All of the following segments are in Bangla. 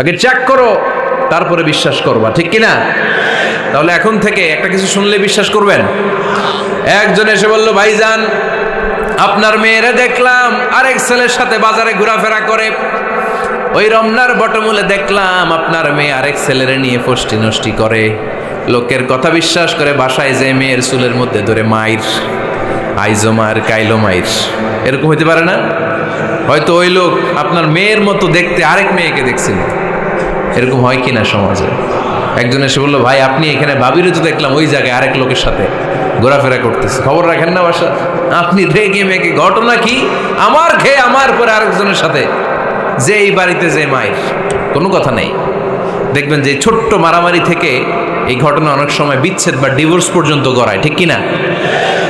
আগে চেক করো, তারপরে বিশ্বাস করবা, ঠিক কিনা? তাহলে এখন থেকে একটা কিছু শুনলে বিশ্বাস করবেন। একজন এসে বলল, ভাইজান আপনার মেয়েরা দেখলাম আরেক ছেলের সাথে বাজারে ঘোরাফেরা করে, ওই রমনার বটমূলে দেখলাম আপনার মেয়ে আরেক ছেলেরে নিয়ে ফষ্টি নষ্টি করে, লোকের কথা বিশ্বাস করে বাসায় যে মেয়ের চুলের মধ্যে ধরে মাইর, আইজো মায়ের কাইলো মাইর। এরকম হতে পারে না? হয়তো ওই লোক আপনার মেয়ের মতো দেখতে আরেক মেয়েকে দেখছিল। এরকম হয় কিনা সমাজে? একজন এসে বললো, ভাই আপনি এখানে ভাবিরে তো দেখলাম ওই জায়গায় আরেক লোকের সাথে ঘোরাফেরা করতেছে, খবর রাখেন না বাসা? আপনি রেগে মেগে, ঘটনা কি? আমার খেয়ে আমার পরে আরেকজনের সাথে, যে এই বাড়িতে যে মায়ের, কোনো কথা নেই। দেখবেন যে ছোট্ট মারামারি থেকে এই ঘটনা অনেক সময় বিচ্ছেদ বা ডিভোর্স পর্যন্ত গড়ায়, ঠিক কিনা?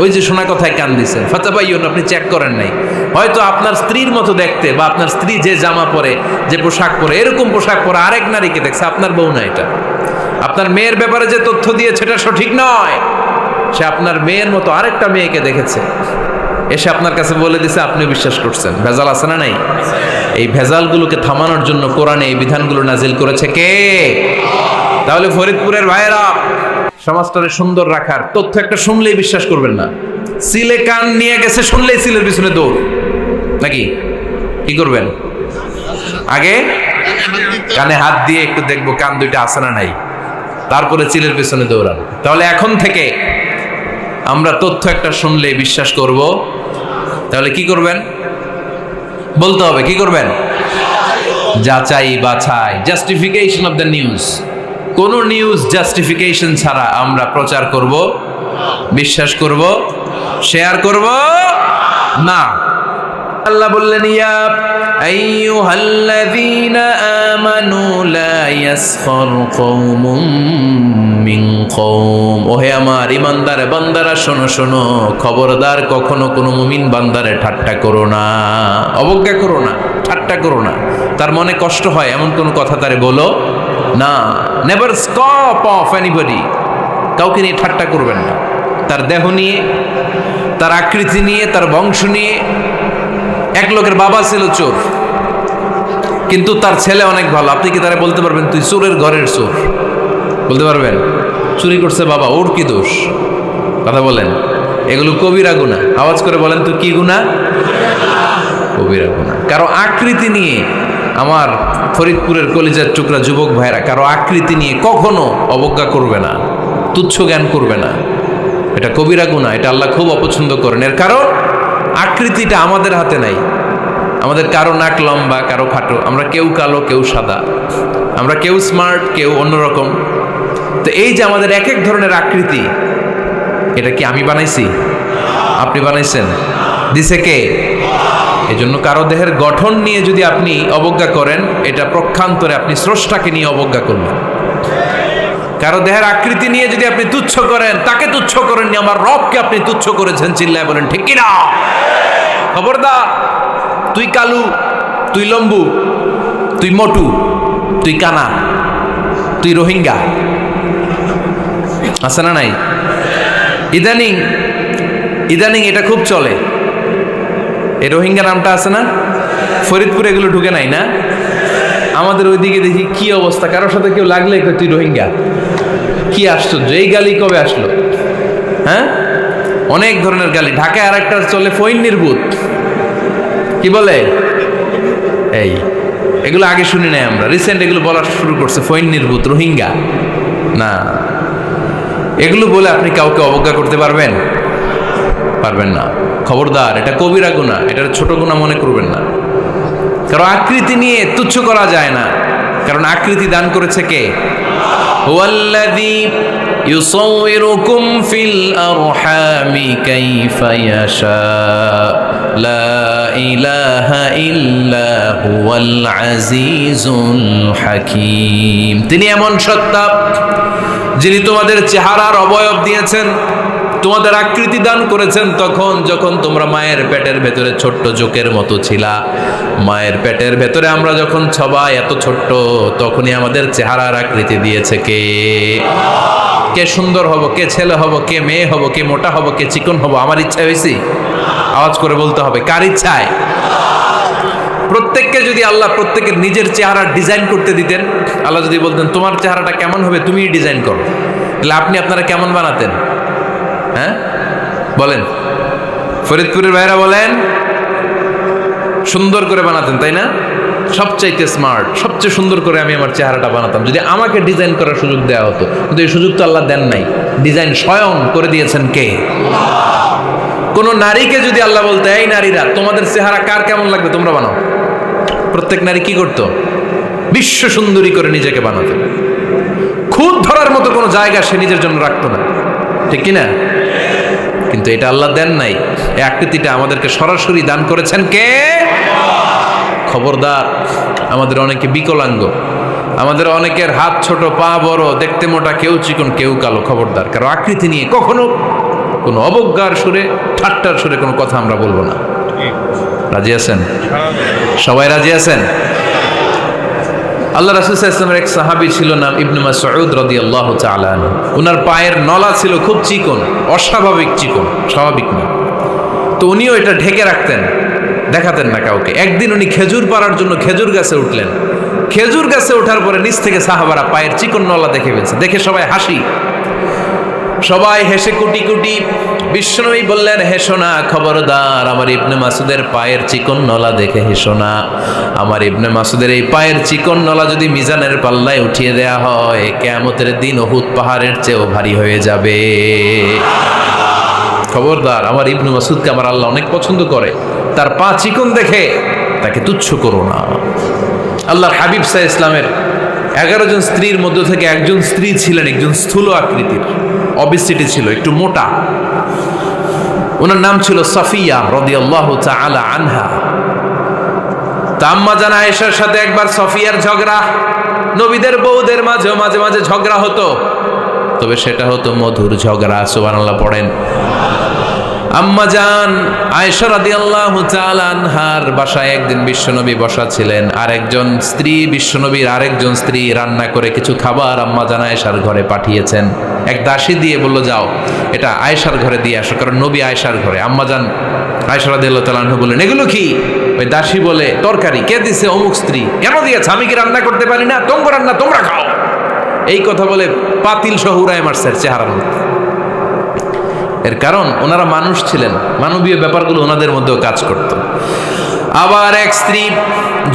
ওই যে শোনা কথায় কান দিচ্ছেন, ফাতাবাইয়ুন, আপনি চেক করেন নাই। হয়তো আপনার স্ত্রীর মতো দেখতে বা আপনার স্ত্রী যে জামা পরে, যে পোশাক পরে, এরকম পোশাক পরে আরেক নারীকে দেখছে, আপনার বউ না এটা। আপনার মেয়ের ব্যাপারে যে তথ্য দিয়েছে এটা সঠিক নয়, সে আপনার মেয়ের মতো আরেকটা মেয়েকে দেখেছে, এসে আপনার কাছে বলে দিছে, আপনি বিশ্বাস করছেন। ভেজাল আছে না নাই? এই ভেজালগুলোকে থামানোর জন্য কোরআনে এই বিধানগুলো নাজিল করেছে কে? তাহলে ফরিদপুরের ভাইয়েরা, সমাজটারে সুন্দর রাখার তথ্য একটা শুনলেই বিশ্বাস করবেন না। সিলে কান নিয়ে গেছে শুনলেই সিলের পিছনে দৌড়, নাকি? কি করবেন? আগে কানে হাত দিয়ে একটু দেখবো কান দুইটা আছে না নাই, তারপরে চিলের পিছনে দৌড়ান। তাহলে এখন থেকে আমরা তথ্য একটা শুনলে বিশ্বাস করব। তাহলে কি করবেন? বলতে হবে কি করবেন? যাচাই বাছাই, জাস্টিফিকেশন অফ দ্য নিউজ। কোন নিউজ জাস্টিফিকেশন ছাড়া আমরা প্রচার করব, বিশ্বাস করব, শেয়ার করব না। আল্লাহ বললেন, ইয়া আইয়ুহাল্লাযীনা আমানু লা ইয়াসখার কওমুম মিন কওম। ওহে আমার ঈমানদার বান্দারা, শোনো শোনো, খবরদার কখনো কোনো মুমিন বান্দারে ঠাট্টা করো না, অবজ্ঞা করো না, ঠাট্টা করো না। তার মনে কষ্ট হয় এমন কোনো কথা তারে বলো না। Never scoff of anybody. কাউকে নিয়ে ঠাট্টা করবেন না, তার দেহ নিয়ে, তার আকৃতি নিয়ে, তার বংশ নিয়ে। এক লোকের বাবা ছিল চোর, কিন্তু তার ছেলে অনেক ভালো। আপনি কি তারা বলতে পারবেন তুই চোরের ঘরের চোর? বলতে পারবেন? চুরি করছে বাবা, ওর কি দোষ? কথা বলেন। এগুলো কবিরা গুনাহ। আওয়াজ করে বলেন তো কি গুনাহ? কবিরা গুনাহ। কারো আকৃতি নিয়ে, আমার ফরিদপুরের কলিজার টুকরা যুবক ভাইরা, কারো আকৃতি নিয়ে কখনো অবজ্ঞা করবে না, তুচ্ছ জ্ঞান করবে না। এটা কবিরা গুনাহ, এটা আল্লাহ খুব অপছন্দ করেন। এর কারণ আকৃতিটা আমাদের হাতে নাই। আমাদের কারো নাক লম্বা, কারো খাটো, আমরা কেউ কালো, কেউ সাদা, আমরা কেউ স্মার্ট, কেউ অন্যরকম। তো এই যে আমাদের এক এক ধরনের আকৃতি, এটা কি আমি বানাইছি? আপনি বানাইছেন? দিছে কে? এই জন্য কারো দেহের গঠন নিয়ে যদি আপনি অবজ্ঞা করেন, এটা প্রক্ষান্তরে আপনি স্রষ্টাকে নিয়ে অবজ্ঞা করলেন। কারো দেহের আকৃতি নিয়ে যদি আপনি তুচ্ছ করেন, তাকে তুচ্ছ করেননি, আমার রবকে আপনি তুচ্ছ করেছেন। চিল্লায় বলেন ঠিক কিনা? খবরদার, তুই কালু, তুই লম্বু, তুই মোটু, তুই কানা, তুই রোহিঙ্গা, আছে না নাই? ইদানিং ইদানিং এটা খুব চলে। এই রোহিঙ্গা নামটা আছে না? ফরিদপুরে এগুলো ঢুকে নাই না? আমাদের ওইদিকে দেখি কি অবস্থা, কারোর সাথে কেউ লাগলে তুই রোহিঙ্গা। কি আশ্চর্য, এই গালি কবে আসলো? হ্যাঁ, অনেক ধরনের গালি। ঢাকায় আর একটা চলে ফইন্নির ভূত, কি বলে? এই এগুলো আগে শুনি নাই আমরা, রিসেন্ট এগুলো বলা শুরু করছে। ফইন্নির ভূত, রোহিঙ্গা না, এগুলো বলে আপনি কাউকে অবজ্ঞা করতে পারবেন? পারবেন না। খবরদার, এটা কবিরা গুনাহ, এটার ছোট গুনাহ মনে করবেন না। কারণ আকৃতি নিয়ে তুচ্ছ করা যায় না, কারণ আকৃতি দান করেছে কে? হুয়াল্লাযী ইউসাউইরুকুম ফিল আরহামি কাইফা ইয়াশা লা ইলাহা ইল্লা হুয়াল আজিজুল হাকীম। তিনি এমন সত্তা যিনি তোমাদের চেহারার অবয়ব দিয়েছেন, তোমাদের আকৃতি দান করেছেন তখন যখন তোমরা মায়ের পেটের ভেতরে ছোট্ট জোকের মতো ছিলা। মায়ের পেটের ভেতরে আমরা যখন সবাই এত ছোট্ট, তখনই আমাদের চেহারার আকৃতি দিয়েছে কে? কে সুন্দর হব, কে ছেলে হব, কে মেয়ে হব, কে মোটা হব, কে চিকন হব, আমার ইচ্ছা হয়েছি? আওয়াজ করে বলতে হবে, কার ইচ্ছায়? প্রত্যেককে যদি আল্লাহ প্রত্যেকের নিজের চেহারা ডিজাইন করতে দিতেন, আল্লাহ যদি বলতেন তোমার চেহারাটা কেমন হবে তুমিই ডিজাইন করো, তাহলে আপনারা কেমন বানাতেন? হ্যাঁ বলেন, ফরিদপুরের ভাইরা বলেন, সুন্দর করে বানাতেন তাই না? সবচাইতে স্মার্ট, সবচেয়ে সুন্দর করে আমি আমার চেহারাটা বানাতাম যদি আমাকে ডিজাইন করার সুযোগ দেওয়া হতো। কিন্তু এই সুযোগ তো আল্লাহ দেন নাই। ডিজাইন স্বয়ং করে দিয়েছেন কে? কোন নারীকে যদি আল্লাহ বলতে এই নারীরা তোমাদের চেহারা কার কেমন লাগবে তোমরা বানাও, প্রত্যেক নারী কি করতো? বিশ্ব সুন্দরী করে নিজেকে বানাতো। খুদ ধরার মতো কোনো জায়গা সে নিজের জন্য রাখতো না, ঠিক কিনা? কিন্তু এটা আল্লাহ দেন নাই। এই আকৃতিটা আমাদেরকে সরাসরি দান করেছেন কে? খবরদার, আমাদের অনেকে বিকলাঙ্গ, আমাদের অনেকের হাত ছোট, পা বড়, দেখতে মোটা, কেউ চিকন কেউ কালো। খবরদার, কারো আকৃতি নিয়ে কখনো কোনো অবজ্ঞার সুরে, ঠাট্টার সুরে কোনো কথা আমরা বলবো না। রাজি আছেন? সবাই রাজি আছেন? আল্লাহ রাসূল সাল্লাল্লাহু আলাইহি ওয়াসাল্লামের এক সাহাবী ছিল, নাম ইবনে মাসউদ রাদিয়াল্লাহু তাআলা আনহু। ওনার পায়ের নলা ছিল খুব চিকন, অস্বাভাবিক চিকন, স্বাভাবিক না। তো উনিও এটা ঢেকে রাখতেন, দেখাতেন না কাউকে। একদিন উনি খেজুর পাড়ার জন্য খেজুর গাছে উঠলেন। খেজুর গাছে ওঠার পরে নিচ থেকে সাহাবারা পায়ের চিকন নলা দেখে ফেলছে। দেখে সবাই হাসি, সবাই হেসে কুটি কুটি। বিশ্বনবী বললেন, হেসো না, খবরদার, আমার ইবনে মাসুদের পায়ের চিকন নলা দেখে হেসো না। আমার ইবনে মাসুদের এই পায়ের চিকন নলা যদি মিজানের পাল্লায় উঠিয়ে দেয়া হয়, কিয়ামতের দিন উহুদ পাহাড়ের চেয়েও ভারী হয়ে যাবে। খবরদার, আমার ইবনে মাসুদকে আমার আল্লাহ অনেক পছন্দ করে, তার পা চিকন দেখে তাকে তুচ্ছ করো না। আল্লাহর হাবিব সাল্লাল্লাহু আলাইহি ইসলামের 11 জন স্ত্রীর মধ্য থেকে একজন স্ত্রী ছিলেন একজন স্থূল আকৃতির, অবিসিটি ছিল, একটু মোটা। ওনার নাম ছিল সাফিয়া রাদিয়াল্লাহু তাআলা আনহা। আম্মা জান আয়েশার সাথে একবার সাফিয়ার ঝগড়া। নবীদের বউদের মাঝে মাঝে মাঝে ঝগড়া হতো, তবে সেটা হতো মধুর ঝগড়া। সুবহানাল্লাহ পড়েন। আম্মা জান আয়েশা রাদিয়াল্লাহু তাআলা আনহার বাসায় একদিন বিশ্বনবী বসা ছিলেন, আরেকজন স্ত্রী, বিশ্বনবীর আরেকজন স্ত্রী রান্না করে কিছু খাবার আম্মা জান আয়েশার ঘরে পাঠিয়েছেন। এক দাসী দিয়ে বলল, যাও এটা আয়েশার ঘরে দিয়ে আসো, কারণ নবী আয়েশার ঘরে। আম্মা জান আয়েশা রাদিয়াল্লাহু তাআলা আনহা বললেন, এগুলো কি? ওই দাসী বলে, তরকারি। কে দিছে? অমুক স্ত্রী। কেন দিয়েছে? আমি কি রান্না করতে পারি না? তোমরা রান্না তোমরা খাও। এই কথা বলে পাতিল সহ উড়ায় মারছে চেহারার মধ্যে। এর কারণ ওনারা মানুষ ছিলেন, মানবীয় ব্যাপারগুলো ওনাদের মধ্যেও কাজ করত। আবার এক স্ত্রী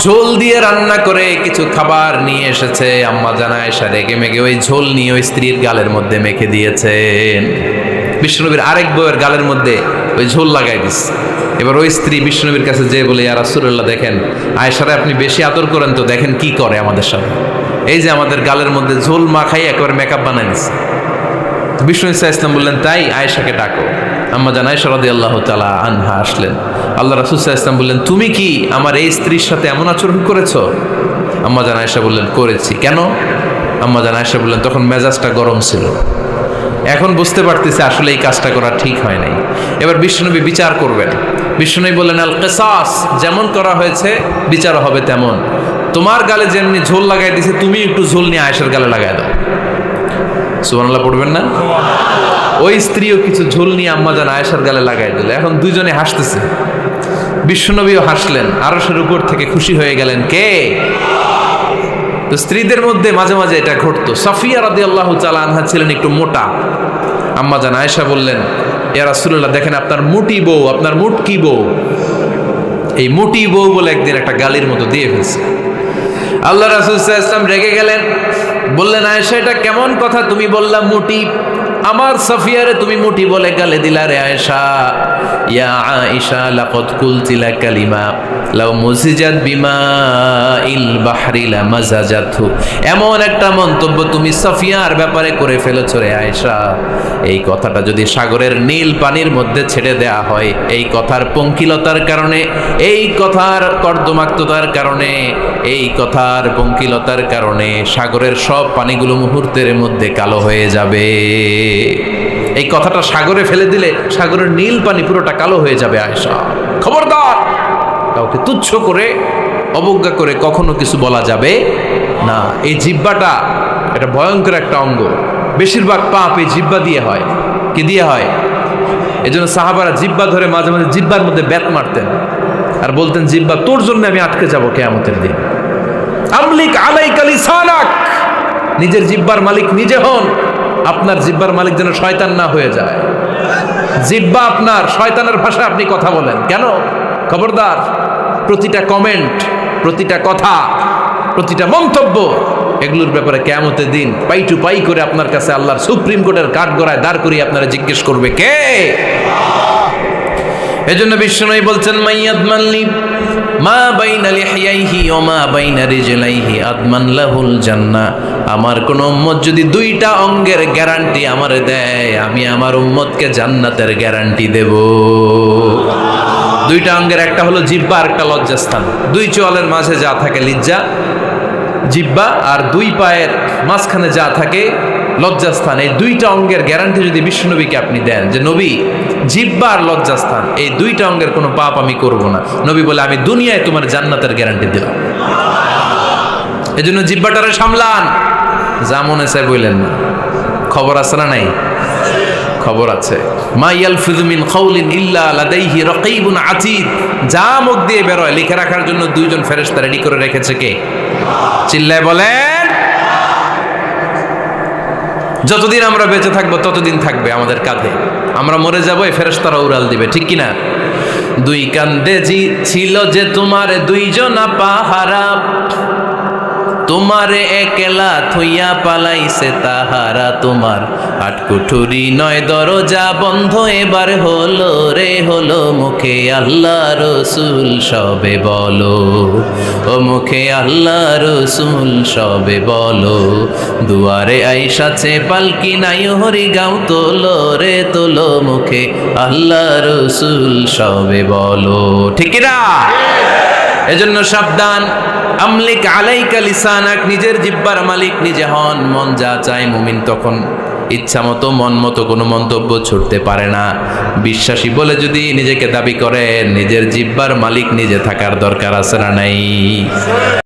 ঝোল দিয়ে রান্না করে কিছু খাবার নিয়ে এসেছে। আম্মা জান আয়েশা রেগে মেগে ওই ঝোল নিয়ে ওই স্ত্রীর গালের মধ্যে মেখে দিয়েছেন। বিশ্বনবীর আরেক বউয়ের গালের মধ্যে ওই ঝোল লাগাই দিস। এবার ওই স্ত্রী বিশ্বনবীর কাছে যেয়ে বলে, ইয়া রাসূলুল্লাহ, দেখেন আয়েশারে আপনি বেশি আদর করেন তো, দেখেন কি করে আমাদের সাথে। এই যে আমাদের গালের মধ্যে ঝোল মাখাই একেবারে মেকআপ বানাই দিচ্ছে। বিষ্ণু ইসা ইসলাম বললেন, তাই আয়েশাকে ডাকো। আম্মা জান আয়েশা রাদিয়াল্লাহু তাআলা আনহা আসলেন। আল্লাহ রাসূল সাল্লাল্লাহু আলাইহি ওয়াসাল্লাম বললেন, তুমি কি আমার এই স্ত্রীর সাথে এমন আচরণ করেছো? আম্মা জান আয়েশা বললেন, করেছি। কেন? আম্মা জান আয়েশা বললেন, তখন মেজাজটা গরম ছিল, এখন বুঝতে পারতেছি আসলে এই কাজটা করা ঠিক হয় নাই। এবার বিশ্বনবী বিচার করবেন। বিশ্বনবী বললেন, আল কিসাস, যেমন করা হয়েছে বিচার হবে তেমন। তোমার গালে যেমনি ঝোল লাগাই দিয়েছে, তুমি একটু ঝোল নিয়ে আয়েশার গালে লাগাই দাও। সুবহানাল্লাহ পড়বেন না? ওই স্ত্রীও কিছু ঝোল নিয়ে আম্মা জান আয়েশার গালে লাগাই দিল। এখন দুইজনে হাসতেছে, বিশ্বনবীও হাসলেন, আরশের উপর থেকে খুশি হয়ে গেলেন কে? তো স্ত্রীদের মধ্যে মাঝে মাঝে এটা ঘটতো। সাফিয়া রাদিয়াল্লাহু তাআলা আনহা ছিলেন একটু মোটা। আম্মা জান আয়েশা বললেন, ইয়া রাসূলুল্লাহ, দেখেন আপনার মুটি বউ, আপনার মুটকি বউ, এই মুটি বউ বলে একদিন একটা গালির মতো দিয়ে ফেলছে। আল্লাহ রাসূল সাল্লাল্লাহু আলাইহি ওয়াসাল্লাম রেগে গেলেন, বললেন, আয়েশা এটা কেমন কথা তুমি বললা মুটি? আমার সাফিয়ারে তুমি মুটি বলে গালে দিলা রে আয়েশা। ইয়া আয়েশা লাকাদ কুলতি লা কালিমা লাউ মুজিজাত বিমাইল বাহরি লামাজাজাতহু। এমন একটা মন্তব্য তুমি সাফিয়ার ব্যাপারে করে ফেলেছো রে আয়েশা, এই কথাটা যদি সাগরের নীল পানির মধ্যে ছেড়ে দেয়া হয়, এই কথার পঙ্কিলতার কারণে, এই কথার কর্দমাক্ততার কারণে, এই কথার পঙ্কিলতার কারণে সাগরের সব পানিগুলো মুহূর্তের মধ্যে কালো হয়ে যাবে। এই কথাটা সাগরে ফেলে দিলে সাগরের নীল পানি পুরোটা কালো হয়ে যাবে। আয়েশা, খবরদার, কাউকে তুচ্ছ করে অবজ্ঞা করে কখনো কিছু বলা যাবে না। এই জিহ্বাটা এটা ভয়ঙ্কর একটা অঙ্গ। বেশিরভাগ পাপ এই জিহ্বা দিয়ে হয়। কি দিয়ে হয়? এই জন্য সাহাবারা জিহ্বা ধরে মাঝে মাঝে জিহ্বার মধ্যে ব্যাত মারতেন। আর বলতেন জিহ্বা তোর জন্য আমি আটকে যাব কিয়ামতের দিন। আমলিক আলাইকা লিসানাক, নিজের জিহ্বার মালিক নিজে হন। আপনার জিহ্বার মালিক যেন শয়তান না হয়ে যায়। জিহ্বা আপনার, শয়তানের ভাষায় আপনি কথা বলেন কেন? খবরদার, প্রতিটা কমেন্ট, প্রতিটা কথা, প্রতিটা মন্তব্য, এগুলোর ব্যাপারে কিয়ামতের দিন পাই টু পাই করে আপনার কাছে আল্লাহর সুপ্রিম কোর্টের কাঠগড়ায় দাঁড় করিয়ে আপনারা জিজ্ঞেস করবে কে? এজন্য বিশ্বনবী বলছেন মাইয়াদমানলি মা বাইনা লিহিয়াইহি ওয়া মা বাইনা রিজলাইহি আদমান লাহুল জান্নাহ। আমার কোন উম্মত যদি দুইটা অঙ্গের গ্যারান্টি আমারে দেয়, আমি আমার উম্মতকে জান্নাতের গ্যারান্টি দেব। দুইটা অঙ্গের, একটা হলো জিহ্বা আর একটা লজ্জাস্থান। দুই চোয়ালের মাঝে যা থাকে লিজ্জা জিহ্বা, আর দুই পায়ের মাঝখানে যা থাকে লজ্জাস্থান। এই দুইটা অঙ্গের গ্যারান্টি যদি বিশ্বনবীকে আপনি দেন যে নবী জিহ্বা আর লজ্জাস্থান এই দুইটা অঙ্গের কোনো পাপ আমি করব না, নবী বলে আমি দুনিয়ায় তোমার জান্নাতের গ্যারান্টি দিলাম। এজন্য জিহ্বাটারে সামলান, যা মনে চায় বললেন না। খবর আছে না নাই? খবর আছে। মা ইয়ালফিযু মিন কাউলিন ইল্লা লাদাইহি রাকীবুন আতীদ। যা মুখ দিয়ে বের হয় লিখে রাখার জন্য দুইজন ফেরেশতা রেডি করে রেখেছে কে? চিল্লায় বলেন। যতদিন আমরা বেঁচে থাকবো ততদিন থাকবে আমাদের কাঁধে। আমরা মরে যাবো, এই ফেরেশতারা উড়াল দিবে, ঠিক কিনা? দুই কান্দে জি ছিল যে তোমার দুইজনা পাহারা, তোমারে একলা থইয়া পালাইছে তাহারা। তোমার আটকুঠুরি নয় দরজা বন্ধ এবার হলো রে হলো। মুখে আল্লাহ রসুল সবে বলো, ও মুখে আল্লাহ রসুল সবে বলো। দুয়ারে আইসাছে পালকি নাই হরি গাও তোলো রে তোলো। মুখে আল্লাহ রসুল সবে বলো, ঠিক না? এজন্য সাবধান। আমলিক আলাইকা লিসানাক, নিজের জিহ্বার মালিক নিজে হন। মন যা চায় মুমিন তখন ইচ্ছা মতো মন মতো কোনো মন্তব্য ছুটতে পারে না। বিশ্বাসী বলে যদি নিজেকে দাবি করেন, নিজের জিহ্বার মালিক নিজে থাকার দরকার আছে না নাই?